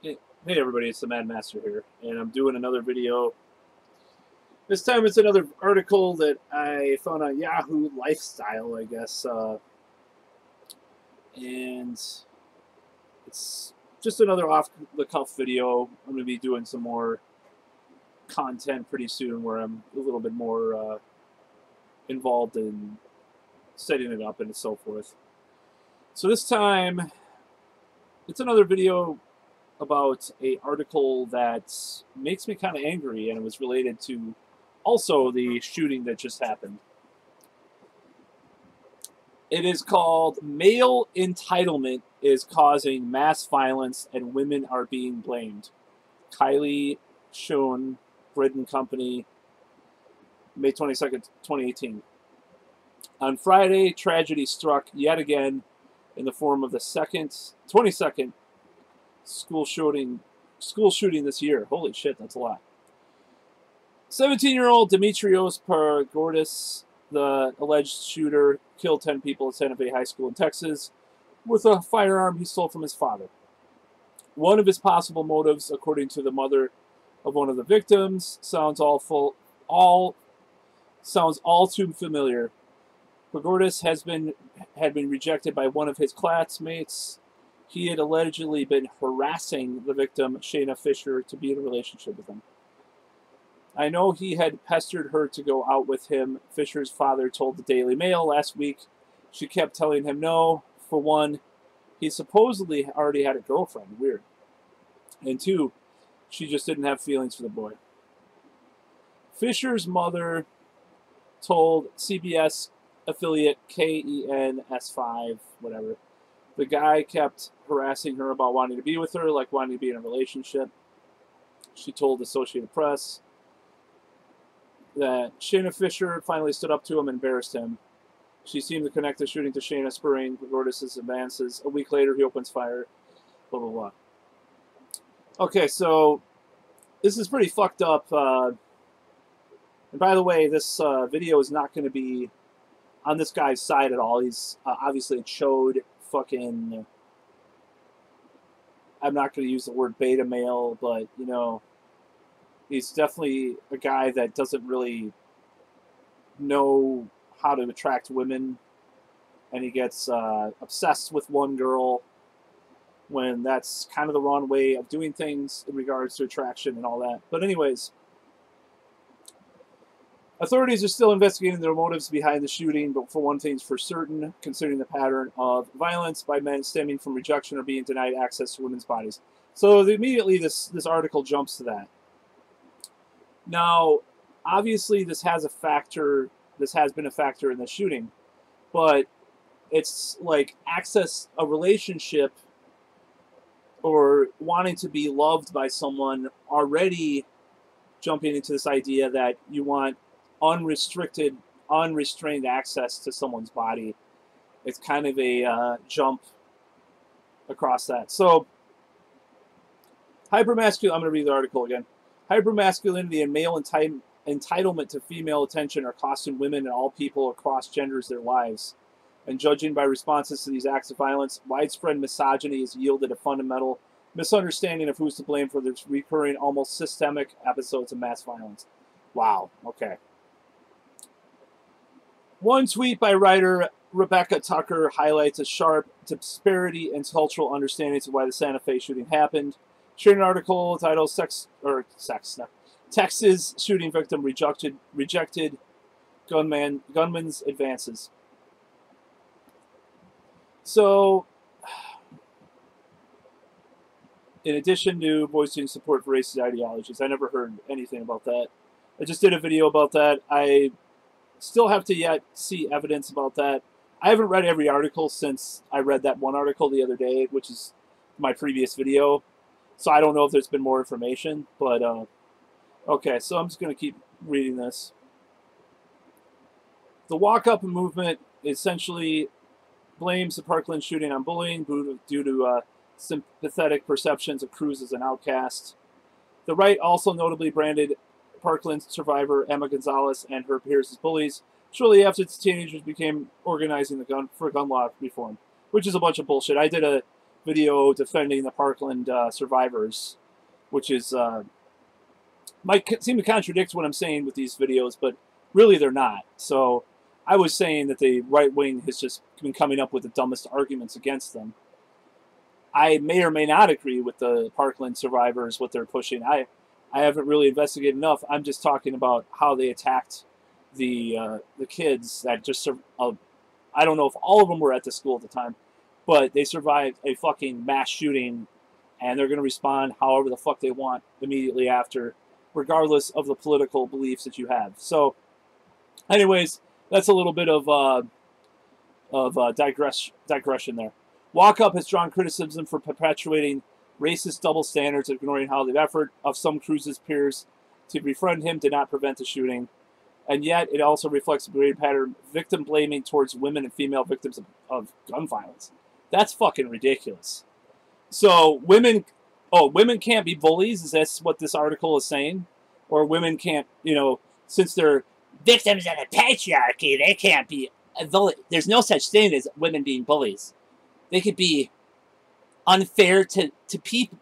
Hey everybody, it's the Mad Master here, and I'm doing another video. This time it's another article that I found on Yahoo Lifestyle, I guess, and it's just another off-the-cuff video. I'm going to be doing some more content pretty soon where I'm a little bit more involved in setting it up and so forth. So this time, it's another video about an article that makes me kind of angry, and it was related to also the shooting that just happened. It is called "Male Entitlement is Causing Mass Violence and Women Are Being Blamed." Kylie Schoen, Bread and Company, May 22nd, 2018. On Friday, tragedy struck yet again in the form of the 22nd school shooting this year. Holy shit, that's a lot. 17-year-old Dimitrios Paragordis, the alleged shooter, killed 10 people at Santa Fe High School in Texas with a firearm he stole from his father. One of his possible motives, according to the mother of one of the victims, sounds all too familiar. Paragordis had been rejected by one of his classmates. He had allegedly been harassing the victim, Shayna Fisher, to be in a relationship with him. I know he had pestered her to go out with him, Fisher's father told the Daily Mail last week. She kept telling him no. For one, he supposedly already had a girlfriend. Weird. And two, she just didn't have feelings for the boy. Fisher's mother told CBS affiliate KENS5, whatever, the guy kept harassing her about wanting to be with her, like wanting to be in a relationship. She told Associated Press that Shayna Fisher finally stood up to him and embarrassed him. She seemed to connect the shooting to Shayna, spurring Paragordis' advances. A week later, he opens fire. Blah, blah, blah. Okay, so this is pretty fucked up. And by the way, this video is not going to be on this guy's side at all. He's obviously a chode fucking... I'm not going to use the word beta male, but, you know, he's definitely a guy that doesn't really know how to attract women, and he gets obsessed with one girl when that's kind of the wrong way of doing things in regards to attraction and all that. But anyways, authorities are still investigating their motives behind the shooting, but for one thing's for certain, considering the pattern of violence by men stemming from rejection or being denied access to women's bodies. So immediately this article jumps to that. Now, obviously this has been a factor in the shooting, but it's like access a relationship or wanting to be loved by someone already jumping into this idea that you want unrestrained access to someone's body. It's kind of a jump across that. So, I'm going to read the article again. Hypermasculinity and male entitlement to female attention are costing women and all people across genders their lives. And judging by responses to these acts of violence, widespread misogyny has yielded a fundamental misunderstanding of who's to blame for this recurring, almost systemic episodes of mass violence. Wow, okay. One tweet by writer Rebecca Tucker highlights a sharp disparity in cultural understandings of why the Santa Fe shooting happened. Shared an article titled Texas shooting victim rejected gunman's advances. So, in addition to voicing support for racist ideologies, I never heard anything about that. I just did a video about that. I still have to yet see evidence about that. I haven't read every article since I read that one article the other day, which is my previous video. So I don't know if there's been more information, but okay, so I'm just going to keep reading this. The walk-up movement essentially blames the Parkland shooting on bullying due to sympathetic perceptions of Cruz as an outcast. The right also notably branded Parkland survivor Emma Gonzalez and her peers as bullies shortly after the teenagers began organizing for gun law reform, which is a bunch of bullshit. I did a video defending the Parkland survivors, which is might seem to contradict what I'm saying with these videos, but really they're not. So I was saying that the right wing has just been coming up with the dumbest arguments against them. I may or may not agree with the Parkland survivors, what they're pushing. I haven't really investigated enough. I'm just talking about how they attacked the kids that just I don't know if all of them were at the school at the time, but they survived a fucking mass shooting, and they're going to respond however the fuck they want immediately after, regardless of the political beliefs that you have. So, anyways, that's a little bit of digression there. Walk Up has drawn criticism for perpetuating racist double standards, ignoring how the effort of some Cruz's peers to befriend him did not prevent the shooting. And yet, it also reflects a great pattern of victim blaming towards women and female victims of gun violence. That's fucking ridiculous. So, women can't be bullies? Is that what this article is saying? Or women can't, since they're victims of the patriarchy, they can't be there's no such thing as women being bullies. They could be unfair to people,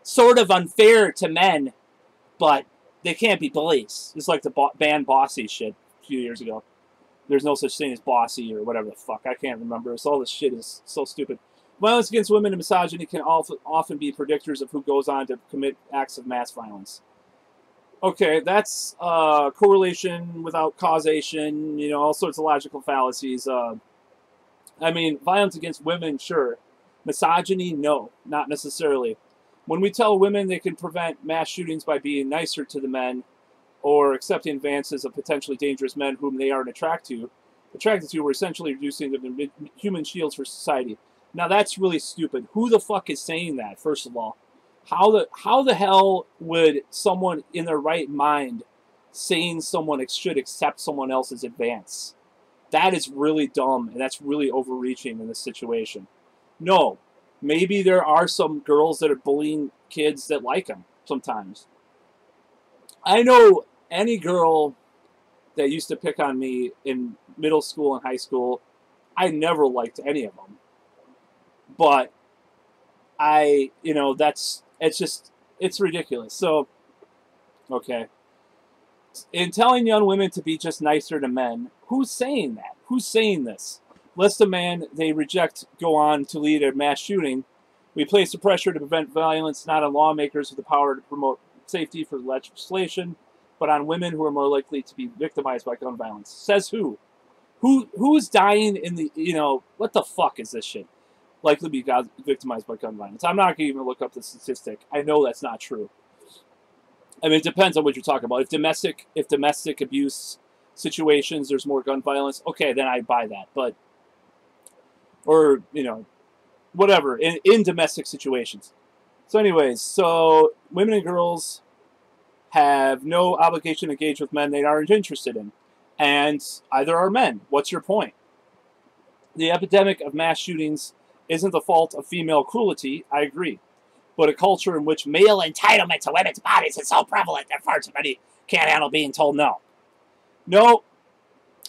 sort of unfair to men, but they can't be bullies. It's like the band Bossy shit a few years ago. There's no such thing as bossy or whatever the fuck. I can't remember. So all this shit is so stupid. Violence against women and misogyny can often be predictors of who goes on to commit acts of mass violence. Okay, that's correlation without causation, all sorts of logical fallacies. I mean, violence against women, sure. Misogyny, no, not necessarily. When we tell women they can prevent mass shootings by being nicer to the men or accepting advances of potentially dangerous men whom they aren't attracted to, we're essentially reducing them to human shields for society. Now, that's really stupid. Who the fuck is saying that, first of all? How the hell would someone in their right mind saying someone should accept someone else's advance? That is really dumb, and that's really overreaching in this situation. No, maybe there are some girls that are bullying kids that like them sometimes. I know any girl that used to pick on me in middle school and high school, I never liked any of them. But it's ridiculous. So, okay. In telling young women to be just nicer to men, who's saying that? Who's saying this? Lest the man they reject go on to lead a mass shooting, we place the pressure to prevent violence not on lawmakers with the power to promote safety for legislation, but on women who are more likely to be victimized by gun violence. Says who? Who's dying in the, what the fuck is this shit? Likely to be victimized by gun violence. I'm not going to even look up the statistic. I know that's not true. I mean, it depends on what you're talking about. If domestic abuse situations, there's more gun violence, okay, then I buy that. But, or, whatever, in domestic situations. So anyways, so women and girls have no obligation to engage with men they aren't interested in. And either are men. What's your point? The epidemic of mass shootings isn't the fault of female cruelty, I agree. But a culture in which male entitlement to women's bodies is so prevalent that far too many can't handle being told no. No,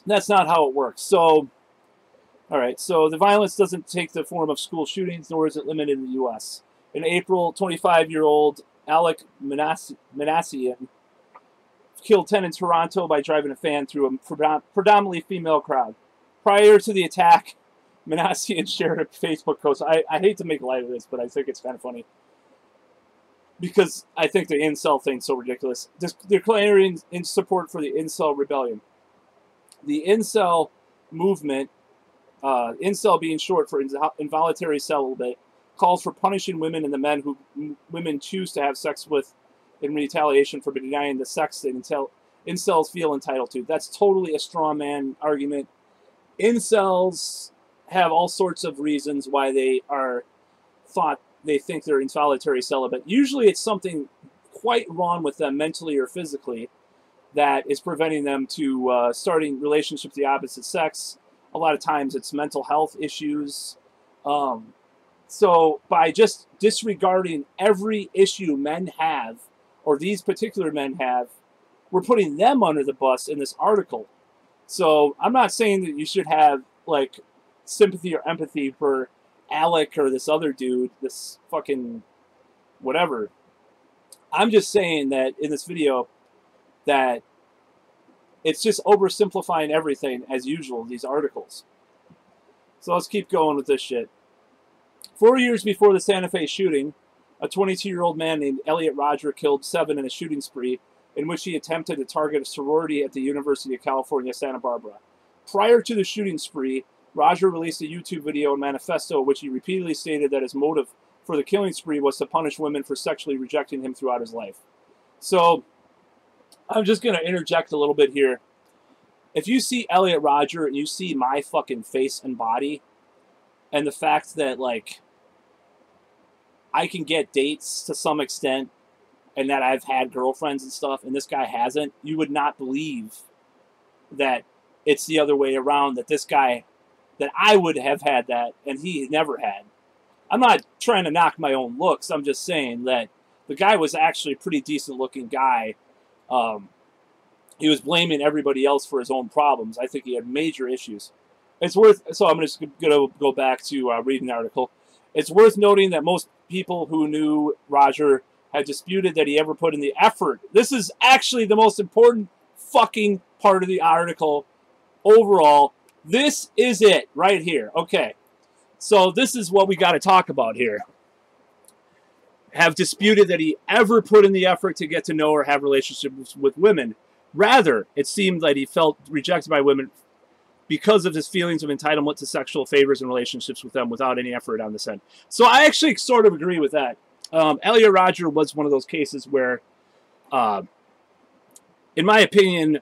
that's not how it works. So, alright, so the violence doesn't take the form of school shootings, nor is it limited in the U.S. In April, 25-year-old Alec Manassian killed 10 in Toronto by driving a fan through a predominantly female crowd. Prior to the attack, Manassian shared a Facebook post. I hate to make light of this, but I think it's kind of funny. Because I think the incel thing's so ridiculous. Declaring in support for the incel rebellion. The incel movement, incel being short for involuntary celibate, calls for punishing women and the men who women choose to have sex with in retaliation for denying the sex that incels feel entitled to. That's totally a straw man argument. Incels have all sorts of reasons why they think they're involuntary celibate. Usually it's something quite wrong with them mentally or physically that is preventing them to starting relationships with the opposite sex. A lot of times it's mental health issues. So by just disregarding every issue men have, or these particular men have, we're putting them under the bus in this article. So I'm not saying that you should have, like, sympathy or empathy for Alec or this other dude, this fucking whatever. I'm just saying that in this video that it's just oversimplifying everything as usual, these articles. So let's keep going with this shit. 4 years before the Santa Fe shooting, a 22-year-old man named Elliot Rodger killed 7 in a shooting spree in which he attempted to target a sorority at the University of California, Santa Barbara. Prior to the shooting spree, Rodger released a YouTube video and manifesto in which he repeatedly stated that his motive for the killing spree was to punish women for sexually rejecting him throughout his life. So, I'm just going to interject a little bit here. If you see Elliot Rodger and you see my fucking face and body, and the fact that, like, I can get dates to some extent, and that I've had girlfriends and stuff, and this guy hasn't, you would not believe that it's the other way around, that this guy, that I would have had that, and he never had. I'm not trying to knock my own looks, I'm just saying that the guy was actually a pretty decent looking guy. He was blaming everybody else for his own problems. I think he had major issues. It's worth, so I'm just going to go back to reading the article. It's worth noting that most people who knew Rodger had disputed that he ever put in the effort. This is actually the most important fucking part of the article overall. This is it right here. Okay. So this is what we got to talk about here. Have disputed that he ever put in the effort to get to know or have relationships with women. Rather, it seemed that he felt rejected by women because of his feelings of entitlement to sexual favors and relationships with them without any effort on this end. So I actually sort of agree with that. Elliot Rodger was one of those cases where, in my opinion,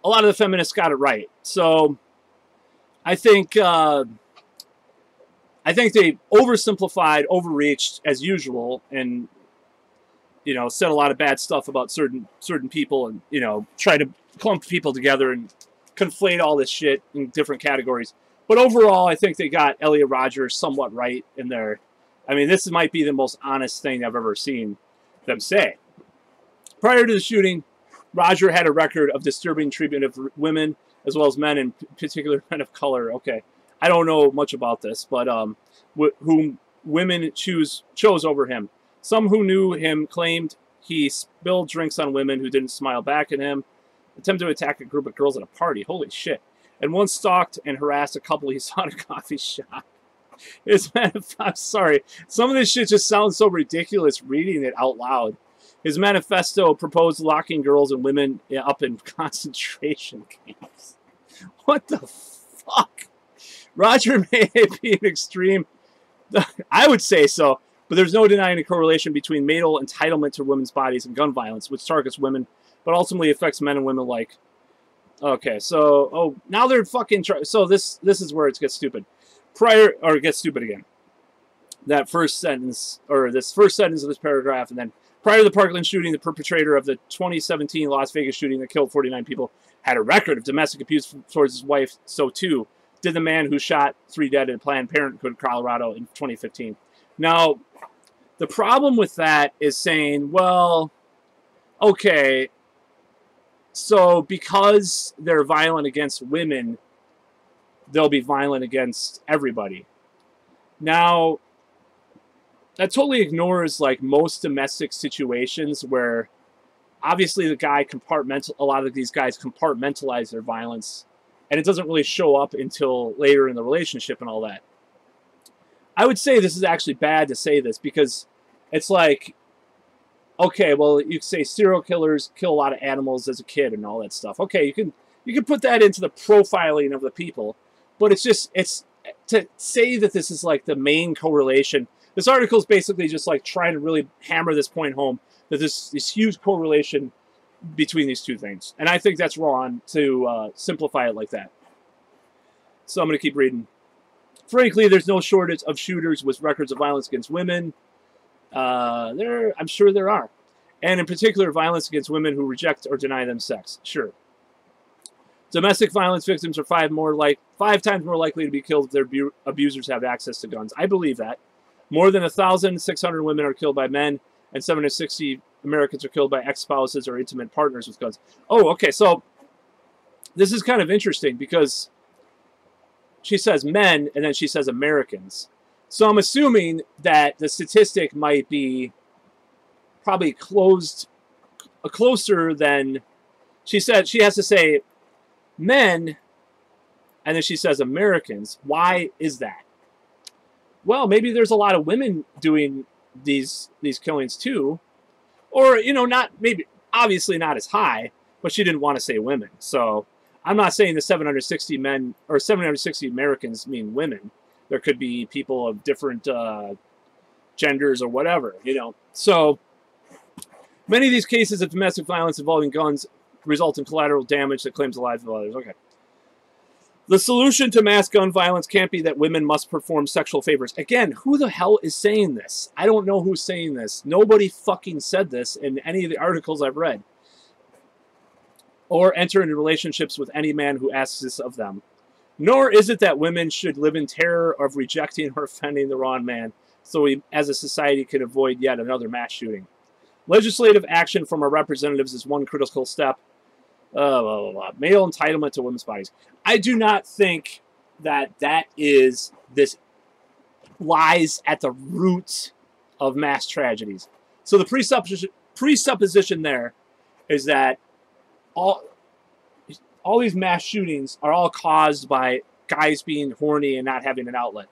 a lot of the feminists got it right. So I think they oversimplified, overreached as usual, and said a lot of bad stuff about certain people, and try to clump people together and conflate all this shit in different categories. But overall, I think they got Elliot Rodger somewhat right in there. I mean, this might be the most honest thing I've ever seen them say. Prior to the shooting, Rodger had a record of disturbing treatment of women as well as men, in particular men of color. Okay, I don't know much about this, but whom women chose over him. Some who knew him claimed he spilled drinks on women who didn't smile back at him, attempted to attack a group of girls at a party. Holy shit. And once stalked and harassed a couple he saw at a coffee shop. I'm sorry. Some of this shit just sounds so ridiculous reading it out loud. His manifesto proposed locking girls and women up in concentration camps. What the fuck? Rodger may be an extreme. I would say so, but there's no denying a correlation between male entitlement to women's bodies and gun violence, which targets women, but ultimately affects men and women alike. Okay, so now they're fucking so this is where it gets stupid. It gets stupid again. That first sentence, or this first sentence of this paragraph, and then prior to the Parkland shooting, the perpetrator of the 2017 Las Vegas shooting that killed 49 people had a record of domestic abuse towards his wife. So too did the man who shot 3 dead at Planned Parenthood, Colorado, in 2015. Now, the problem with that is saying, well, okay, so because they're violent against women, they'll be violent against everybody. Now, that totally ignores like most domestic situations where obviously a lot of these guys compartmentalize their violence, and it doesn't really show up until later in the relationship and all that. I would say this is actually bad to say this because it's like, okay, well, you say serial killers kill a lot of animals as a kid and all that stuff. Okay, you can put that into the profiling of the people, but it's to say that this is like the main correlation. This article is basically just like trying to really hammer this point home that this huge correlation between these two things, and I think that's wrong to simplify it like that. So I'm going to keep reading. Frankly, there's no shortage of shooters with records of violence against women. I'm sure there are. And in particular, violence against women who reject or deny them sex. Sure. Domestic violence victims are 5 times more likely to be killed if their abusers have access to guns. I believe that. More than 1,600 women are killed by men, and 760 Americans are killed by ex-spouses or intimate partners with guns. Oh, okay, so this is kind of interesting because she says men, and then she says Americans. So I'm assuming that the statistic might be probably closer than, she said, she has to say men, and then she says Americans. Why is that? Well, maybe there's a lot of women doing these killings too. Or, you know, not, maybe, obviously not as high, but she didn't want to say women. So I'm not saying the 760 men or 760 Americans mean women. There could be people of different genders or whatever, you know. So many of these cases of domestic violence involving guns result in collateral damage that claims the lives of others. Okay. The solution to mass gun violence can't be that women must perform sexual favors. Again, who the hell is saying this? I don't know who's saying this. Nobody fucking said this in any of the articles I've read. Or enter into relationships with any man who asks this of them. Nor is it that women should live in terror of rejecting or offending the wrong man, so we, as a society, can avoid yet another mass shooting. Legislative action from our representatives is one critical step. Male entitlement to women's bodies. I do not think that this lies at the root of mass tragedies. So the presupposition there is that all these mass shootings are all caused by guys being horny and not having an outlet.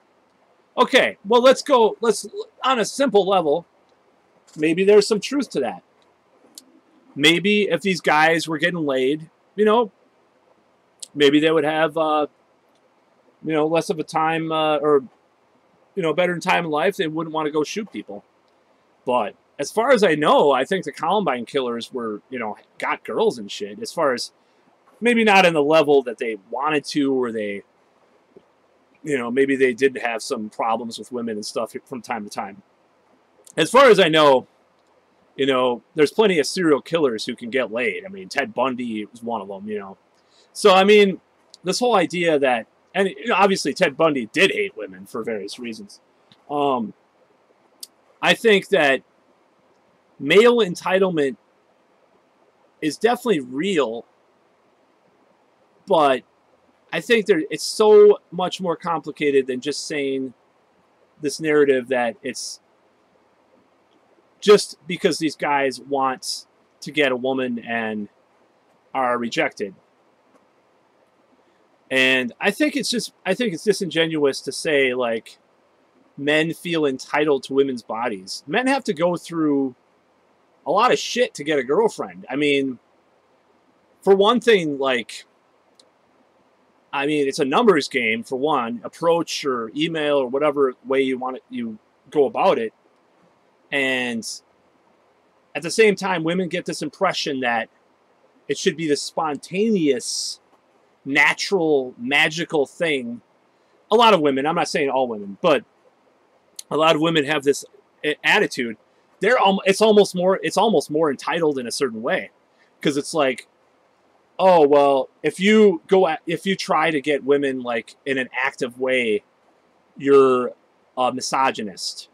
Okay, well, let's on a simple level, maybe there's some truth to that. Maybe if these guys were getting laid, you know, maybe they would have, you know, less of a time or, you know, better time in life. They wouldn't want to go shoot people. But as far as I know, I think the Columbine killers were, you know, got girls and shit. As far as maybe not in the level that they wanted to, or they, you know, maybe they did have some problems with women and stuff from time to time. As far as I know, you know, there's plenty of serial killers who can get laid. I mean, Ted Bundy was one of them, you know. So, I mean, this whole idea that, and you know, obviously Ted Bundy did hate women for various reasons. I think that male entitlement is definitely real, but I think it's so much more complicated than just saying this narrative that it's just because these guys want to get a woman and are rejected. And I think it's disingenuous to say, like, men feel entitled to women's bodies. Men have to go through a lot of shit to get a girlfriend. I mean, for one thing, like, I mean, it's a numbers game, for one. Approach or email or whatever way you go about it. And at the same time, women get this impression that it should be this spontaneous, natural, magical thing. A lot of women, I'm not saying all women, but a lot of women have this attitude. It's almost more entitled in a certain way, because it's like, oh well, if you try to get women like in an active way, you're a misogynist.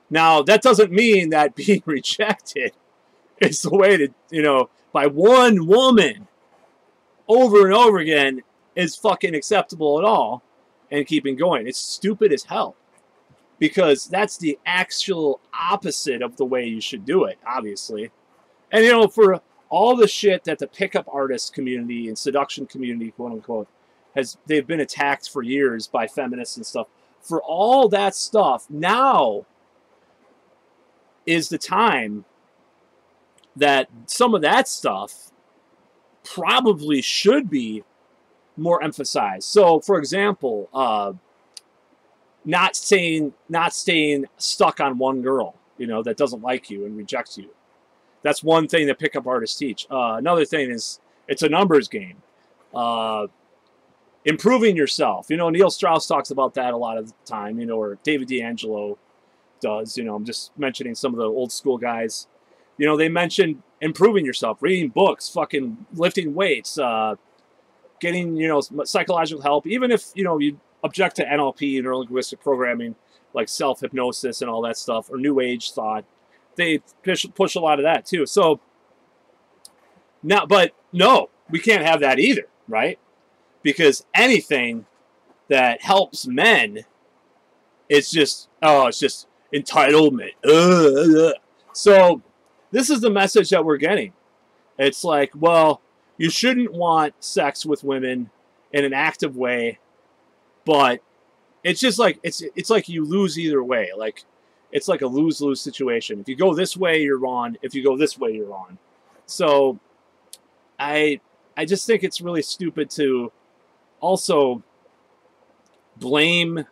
Now, that doesn't mean that being rejected is the way to, you know, by one woman over and over again is fucking acceptable at all and keeping going. It's stupid as hell, because that's the actual opposite of the way you should do it, obviously. And, you know, for all the shit that the pickup artist community and seduction community, quote unquote, they've been attacked for years by feminists and stuff. For all that stuff, now is the time that some of that stuff probably should be more emphasized. So, for example, not staying stuck on one girl, you know, that doesn't like you and rejects you. That's one thing that pickup artists teach. Another thing is it's a numbers game. Improving yourself. You know, Neil Strauss talks about that a lot of the time, you know, or David D'Angelo does. You know, I'm just mentioning some of the old school guys. You know, they mentioned improving yourself, reading books, fucking lifting weights, getting, you know, psychological help. Even if, you know, you object to NLP, neuro-linguistic programming, like self-hypnosis and all that stuff, or New Age thought, they push a lot of that too. So now, but no, we can't have that either, right? Because anything that helps men it's just, oh, it's just entitlement. So this is the message that we're getting. It's like, well, you shouldn't want sex with women in an active way, but it's just like, it's like you lose either way. Like, it's like a lose-lose situation. If you go this way, you're on. If you go this way, you're on. So I just think it's really stupid to also blame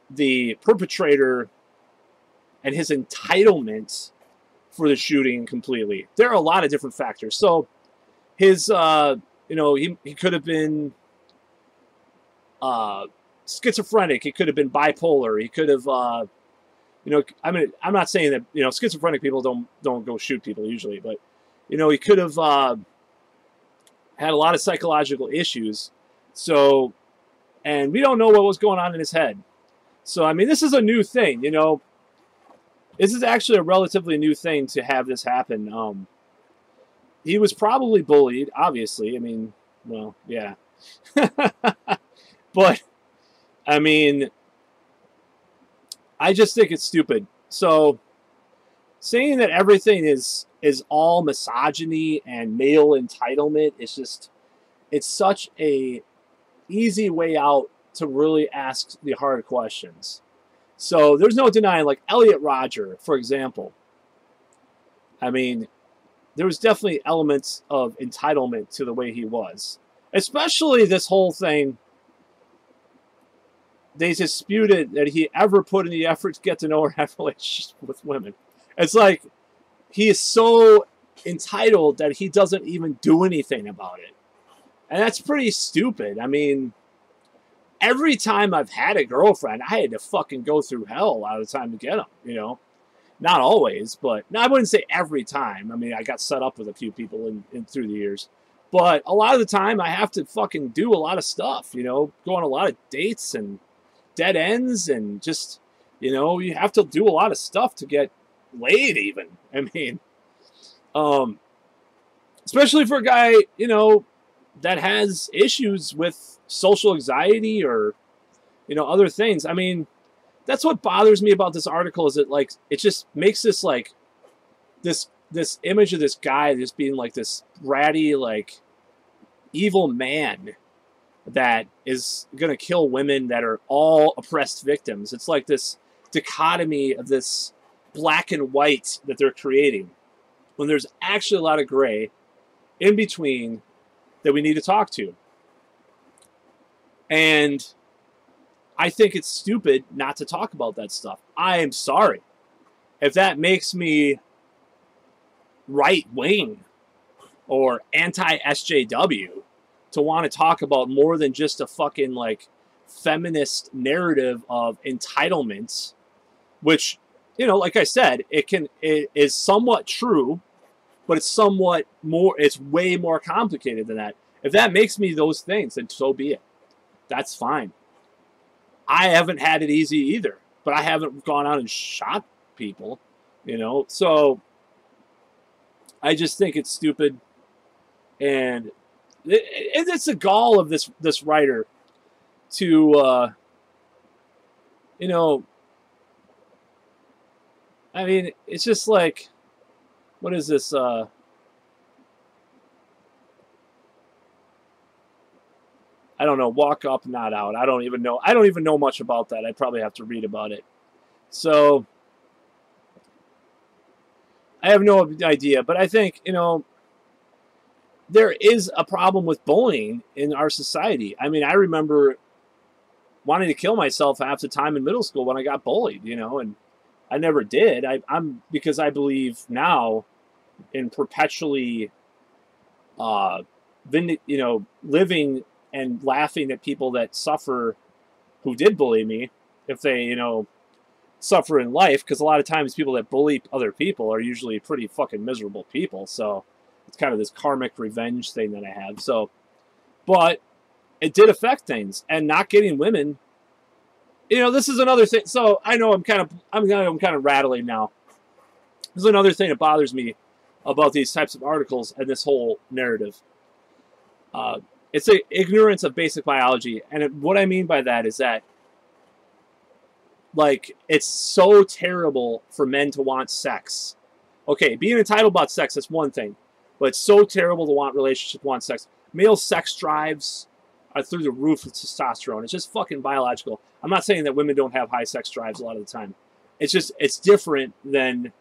the perpetrator and his entitlement for the shooting completely. There are a lot of different factors. So his, you know, he could have been schizophrenic. He could have been bipolar. He could have, you know, I mean, I'm not saying that, you know, schizophrenic people don't go shoot people usually, but, you know, he could have had a lot of psychological issues. So, and we don't know what was going on in his head. So, I mean, this is a new thing, you know. This is actually a relatively new thing to have this happen. He was probably bullied, obviously. I mean, well, yeah. But, I mean, I just think it's stupid. So, saying that everything is all misogyny and male entitlement is just, it's such a easy way out to really ask the hard questions. So there's no denying, like Elliot Rodger, for example. I mean, there was definitely elements of entitlement to the way he was. Especially this whole thing, they disputed that he ever put in the effort to get to know or have relationships with women. It's like, he is so entitled that he doesn't even do anything about it. And that's pretty stupid. I mean, every time I've had a girlfriend, I had to fucking go through hell a lot of the time to get them, you know? Not always, but no, I wouldn't say every time. I mean, I got set up with a few people in through the years. But a lot of the time, I have to fucking do a lot of stuff, you know? Go on a lot of dates and dead ends and just, you know, you have to do a lot of stuff to get laid even. I mean, especially for a guy, you know, that has issues with social anxiety or, you know, other things. I mean, that's what bothers me about this article, is that, like, it just makes this, like, this image of this guy just being like this bratty, like, evil man that is going to kill women that are all oppressed victims. It's like this dichotomy of this black and white that they're creating, when there's actually a lot of gray in between that we need to talk to. And I think it's stupid not to talk about that stuff. I am sorry if that makes me right-wing or anti-SJW to want to talk about more than just a fucking, like, feminist narrative of entitlements, which, you know, like I said, it is somewhat true, but it's somewhat more, it's way more complicated than that. If that makes me those things, then so be it. That's fine. I haven't had it easy either, but I haven't gone out and shot people, you know? So I just think it's stupid. And it's the gall of this writer to, you know, I mean, it's just like, what is this? I don't know. Walk up, not out. I don't even know. I don't even know much about that. I'd probably have to read about it. So I have no idea. But I think, you know, there is a problem with bullying in our society. I mean, I remember wanting to kill myself half the time in middle school when I got bullied, you know, and I never did. Because I believe now in perpetually, you know, living and laughing at people that suffer, who did bully me, if they, you know, suffer in life. Because a lot of times people that bully other people are usually pretty fucking miserable people. So it's kind of this karmic revenge thing that I have. So, but it did affect things, and not getting women. You know, this is another thing. So I know I'm kind of rattling now. This is another thing that bothers me about these types of articles and this whole narrative. It's an ignorance of basic biology, and what I mean by that is that Like, it's so terrible for men to want sex. Okay, being entitled about sex, that's one thing. But it's so terrible to want relationships, want sex. Male sex drives are through the roof with testosterone. It's just fucking biological. I'm not saying that women don't have high sex drives a lot of the time. It's just, it's different than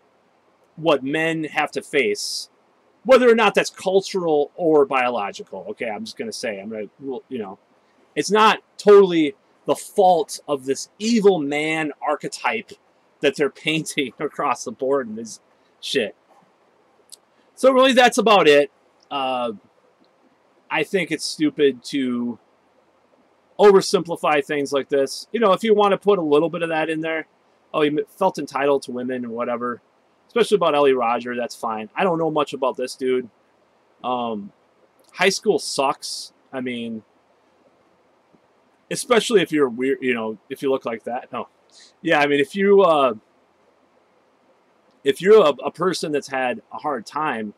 what men have to face, whether or not that's cultural or biological. Okay, I'm just going to say, it's not totally the fault of this evil man archetype that they're painting across the board in this shit. So really, that's about it. I think it's stupid to oversimplify things like this. You know, if you want to put a little bit of that in there, oh, he felt entitled to women and whatever, especially about Ellie Roger, that's fine. I don't know much about this dude. High school sucks. I mean, especially if you're weird, you know, if you look like that. No. Yeah, I mean, if you're a person that's had a hard time,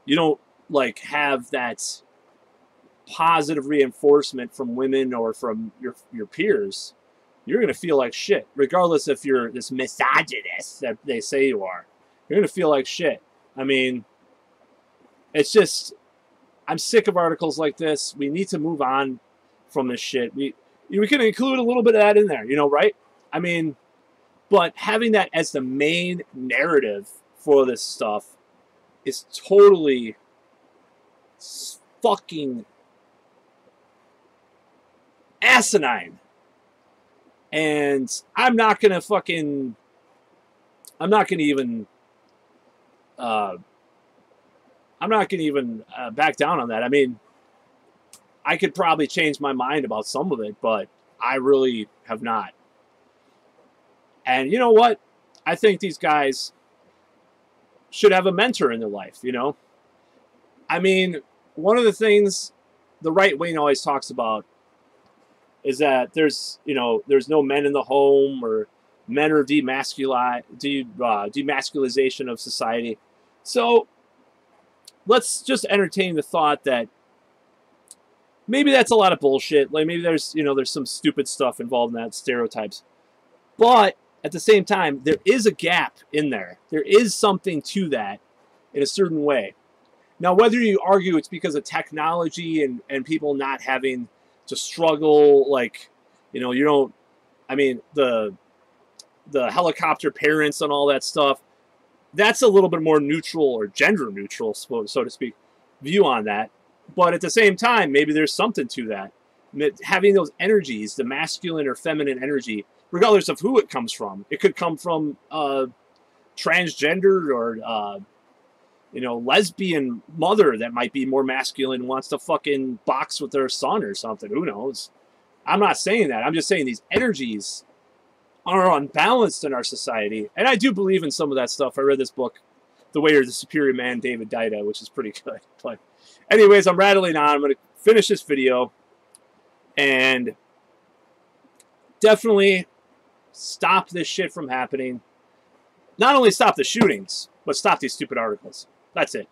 you don't, like, have that positive reinforcement from women or from your peers, you're going to feel like shit. Regardless if you're this misogynist that they say you are. You're going to feel like shit. I mean, it's just, I'm sick of articles like this. We need to move on from this shit. We can include a little bit of that in there, you know, right? I mean, but having that as the main narrative for this stuff is totally fucking asinine. And I'm not going to even back down on that. I mean, I could probably change my mind about some of it, but I really have not. And you know what? I think these guys should have a mentor in their life, you know? I mean, one of the things the right wing always talks about is that there's no men in the home, or men are demasculization of society. So let's just entertain the thought that maybe that's a lot of bullshit. Like, maybe there's some stupid stuff involved in that, stereotypes. But at the same time, there is a gap in there. There is something to that in a certain way. Now, whether you argue it's because of technology and people not having to struggle, like, you don't, I mean, the helicopter parents and all that stuff, that's a little bit more neutral, or gender neutral, so to speak, view on that. But at the same time, maybe there's something to that. Having those energies, the masculine or feminine energy, regardless of who it comes from. It could come from transgender or, lesbian mother that might be more masculine, wants to fucking box with their son or something. Who knows? I'm not saying that. I'm just saying these energies are unbalanced in our society. And I do believe in some of that stuff. I read this book, The Way of the Superior Man, David Dida, which is pretty good. But anyways, I'm rattling on. I'm going to finish this video and definitely stop this shit from happening. Not only stop the shootings, but stop these stupid articles. That's it.